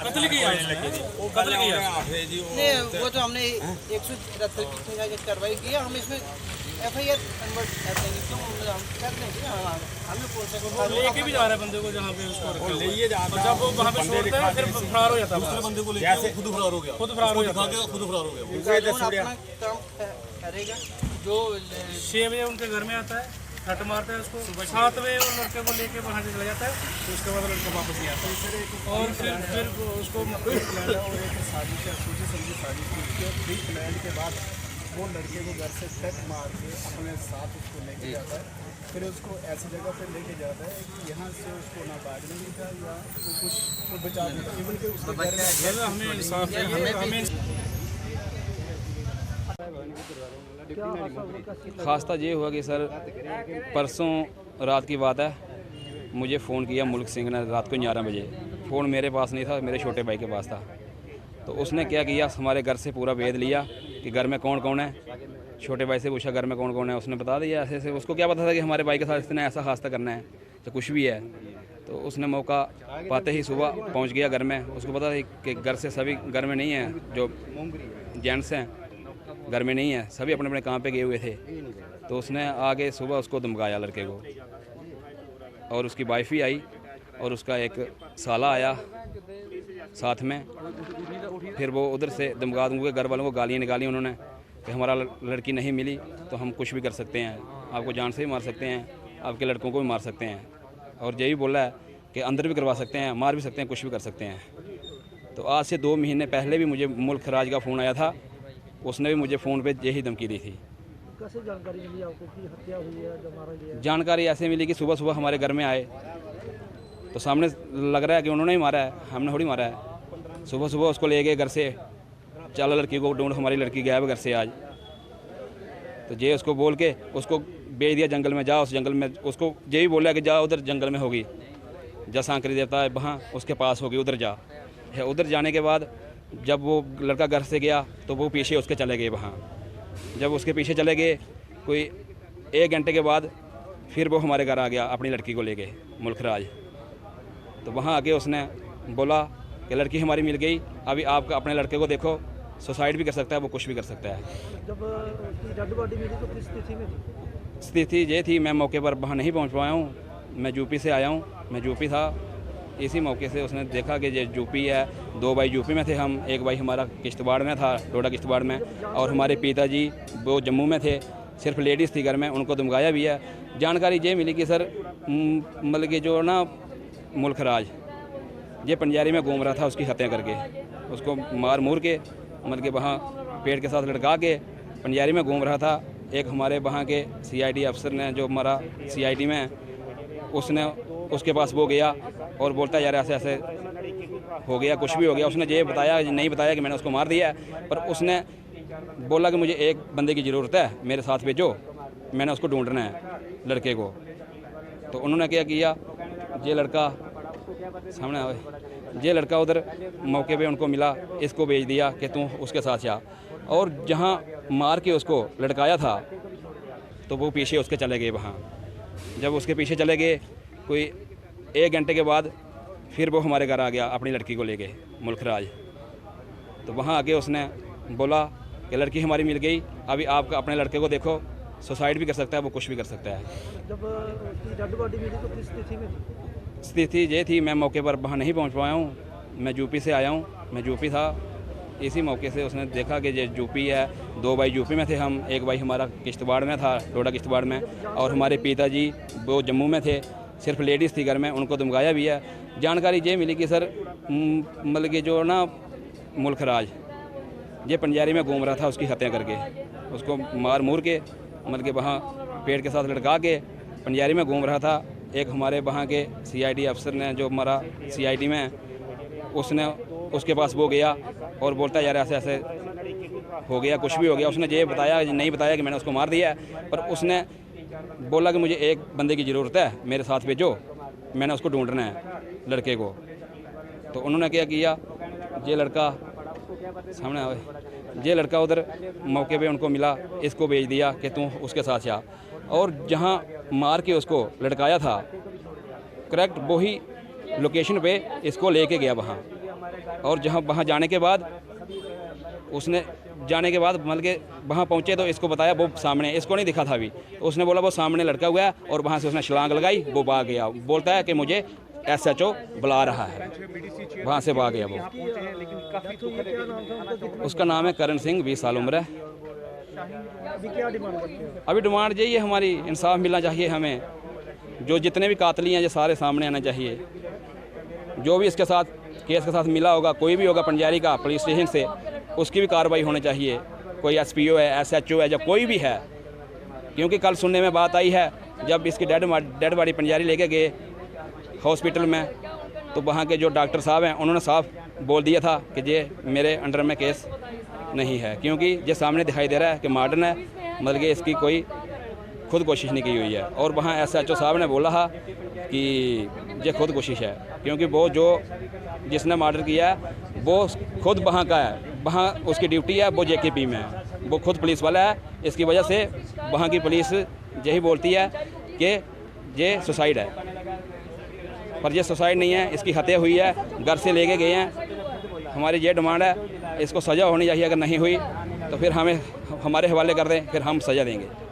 कत्ल किया कत्ल किया नहीं, वो तो हमने 173 की कार्रवाई की है। हम इसमें FIR कन्वर्ट करते हैं, क्यों हम कर देंगे। हमें कौन सा वो लेके भी जा रहा है बंदे को जहाँ पे उसको रखा हुआ। तो जब वो वहाँ पे छोड़ते हैं फिर फरार हो जाता है। दूसरे बंदे को लेके खुद फरार हो गया, खुद फरार हो जाता है, खुद फरार हो गया। अपना काम करेगा। जो 6 बजे उनके घर में आता है, रट मारता है उसको, 7 बजे वो लड़के को लेके वहाँ से चला जाता है, तो उसके बाद लड़का वापस नहीं आता है। और फिर उसको शादी का सोची समझी शादी की प्री प्लान के बाद वो लड़के को घर से टक मार के अपने साथ उसको लेके जाता है। फिर उसको ऐसी जगह पे लेके जाता है कि यहाँ से उसको ना भागने नहीं था या तो कुछ बचा नहीं था। इवन के उसके घर में हमें इंसाफ है, हमें खास्ता ये हुआ कि सर परसों रात की बात है, मुझे फ़ोन किया मुल्क सिंह ने रात को 11 बजे। फ़ोन मेरे पास नहीं था, मेरे छोटे भाई के पास था। तो उसने क्या किया, हमारे घर से पूरा भेद लिया कि घर में कौन कौन है। छोटे भाई से पूछा घर में कौन कौन है, उसने बता दिया ऐसे ऐसे। उसको क्या पता था कि हमारे भाई के साथ इसने ऐसा हादसा करना है तो कुछ भी है। तो उसने मौका पाते ही सुबह पहुंच गया घर में। उसको पता था कि घर से सभी घर में नहीं है, जो जेंट्स हैं घर में नहीं है, सभी अपने अपने काम पे गए हुए थे। तो उसने आगे सुबह उसको धमकाया लड़के को, और उसकी वाइफ ही आई और उसका एक साला आया साथ में। फिर वो उधर से धमका के घर वालों को गालियाँ निकाली उन्होंने कि हमारा लड़की नहीं मिली तो हम कुछ भी कर सकते हैं, आपको जान से भी मार सकते हैं, आपके लड़कों को भी मार सकते हैं, और यही बोला है कि अंदर भी करवा सकते हैं, मार भी सकते हैं, कुछ भी कर सकते हैं। तो आज से 2 महीने पहले भी मुझे मुल्क राज का फ़ोन आया था, उसने भी मुझे फ़ोन पे यही धमकी दी थी। कैसे जानकारी मिली आपको कि हत्या हुई है, जो मारा गया है? जानकारी ऐसे मिली कि सुबह सुबह हमारे घर में आए तो सामने लग रहा है कि उन्होंने ही मारा है, हमने थोड़ी मारा है। सुबह सुबह उसको ले गए घर से, चल लड़की को ढूंढ, हमारी लड़की गायब घर से आज। तो ये उसको बोल के उसको भेज दिया जंगल में, जा उस जंगल में। उसको यही बोला कि जा उधर जंगल में होगी, जा सांकरी देवता है वहाँ उसके पास होगी, उधर जा। उधर जाने के बाद जब वो लड़का घर से गया तो वो पीछे उसके चले गए वहाँ। जब उसके पीछे चले गए कोई 1 घंटे के बाद फिर वो हमारे घर आ गया अपनी लड़की को लेके मुल्क राज। तो वहाँ आके उसने बोला कि लड़की हमारी मिल गई, अभी आप अपने लड़के को देखो, सुसाइड भी कर सकता है, वो कुछ भी कर सकता है। जब डेड बॉडी मिली तो किस स्थिति में थी? स्थिति ये थी, मैं मौके पर वहाँ नहीं पहुँच पाया हूँ, मैं यूपी से आया हूँ, मैं यूपी था। इसी मौके से उसने देखा कि ये यूपी है, 2 भाई यूपी में थे हम, एक भाई हमारा किश्तवाड़ में था, डोडा किश्तवाड़ में, और हमारे पिताजी वो जम्मू में थे। सिर्फ लेडीज़ थी घर में, उनको धमकाया भी है। जानकारी ये मिली कि सर मतलब कि जो ना मुल्क राज ये पंजारी में घूम रहा था उसकी हत्या करके, उसको मार मूर के मतलब कि वहाँ पेड़ के साथ लटका के पंजारी में घूम रहा था। एक हमारे वहाँ के CID अफसर ने, जो हमारा CID में, उसने उसके पास वो गया और बोलता यार ऐसे ऐसे हो गया, कुछ भी हो गया। उसने ये बताया नहीं बताया कि मैंने उसको मार दिया है, पर उसने बोला कि मुझे एक बंदे की ज़रूरत है, मेरे साथ भेजो, मैंने उसको ढूंढना है लड़के को। तो उन्होंने क्या किया, ये लड़का सामने आए, ये लड़का उधर मौके पे उनको मिला, इसको भेज दिया कि तू उसके साथ जा। और जहाँ मार के उसको लटकाया था तो वो पीछे उसके चले गए वहाँ। जब उसके पीछे चले गए कोई 1 घंटे के बाद फिर वो हमारे घर आ गया अपनी लड़की को लेके मुल्क राज। तो वहाँ आके उसने बोला कि लड़की हमारी मिल गई, अभी आप अपने लड़के को देखो, सुसाइड भी कर सकता है, वो कुछ भी कर सकता है। जब डेड बॉडी मिली तो किस स्थिति में थी? स्थिति ये थी, मैं मौके पर वहाँ नहीं पहुँच पाया हूँ, मैं यूपी से आया हूँ, मैं यूपी था। इसी मौके से उसने देखा कि ये यूपी है, 2 भाई यूपी में थे हम, एक भाई हमारा किश्तवाड़ में था, डोडा किश्तवाड़ में, और हमारे पिताजी वो जम्मू में थे। सिर्फ लेडीज़ थी घर में, उनको धमकाया भी है। जानकारी ये मिली कि सर मतलब कि जो ना मुल्क राज ये पंजारी में घूम रहा था उसकी हत्या करके, उसको मार मूर के मतलब कि वहाँ पेड़ के साथ लटका के पंजारी में घूम रहा था। एक हमारे वहाँ के CID अफसर ने, जो हमारा CID में, उसने उसके पास वो गया और बोलता यार ऐसे ऐसे हो गया, कुछ भी हो गया। उसने ये बताया नहीं बताया कि मैंने उसको मार दिया है, पर उसने बोला कि मुझे एक बंदे की ज़रूरत है, मेरे साथ भेजो, मैंने उसको ढूंढना है लड़के को। तो उन्होंने क्या किया, ये लड़का सामने आए, ये लड़का उधर मौके पे उनको मिला, इसको भेज दिया कि तू उसके साथ जा। और जहाँ मार के उसको लटकाया था, करेक्ट वही लोकेशन पे इसको लेके गया वहाँ। और जहाँ वहाँ जाने के बाद उसने मतलब कि वहाँ पहुँचे तो इसको बताया वो सामने, इसको नहीं दिखा था अभी, तो उसने बोला वो सामने लड़का हुआ है और वहाँ से उसने छलांग लगाई, वो भाग गया। बोलता है कि मुझे SHO बुला रहा है, वहाँ से भाग गया वो। उसका नाम है करण सिंह, 20 साल उम्र है। अभी डिमांड यही है हमारी, इंसाफ मिलना चाहिए हमें। जो जितने भी कातली हैं ये सारे सामने आना चाहिए। जो भी इसके साथ केस के साथ मिला होगा, कोई भी होगा पंजारी का पुलिस स्टेशन से, उसकी भी कार्रवाई होनी चाहिए। कोई SPO है, SHO है, जब कोई भी है। क्योंकि कल सुनने में बात आई है जब इसकी डेड बॉडी पंजारी लेके गए हॉस्पिटल में, तो वहाँ के जो डॉक्टर साहब हैं उन्होंने साफ बोल दिया था कि ये मेरे अंडर में केस नहीं है, क्योंकि ये सामने दिखाई दे रहा है कि मॉडर्न है, मतलब कि इसकी कोई खुद कोशिश नहीं की हुई है। और वहाँ SHO साहब ने बोला था कि ये खुद कोशिश है, क्योंकि वो जो जिसने मर्डर किया है वो खुद वहाँ का है, वहाँ उसकी ड्यूटी है, वो JKP में है, वो खुद पुलिस वाला है। इसकी वजह से वहाँ की पुलिस यही बोलती है कि ये सुसाइड है, पर ये सुसाइड नहीं है, इसकी हत्या हुई है, घर से लेके गए हैं। हमारी ये डिमांड है, इसको सज़ा होनी चाहिए। अगर नहीं हुई तो फिर हमें हमारे हवाले कर दें, फिर हम सज़ा देंगे।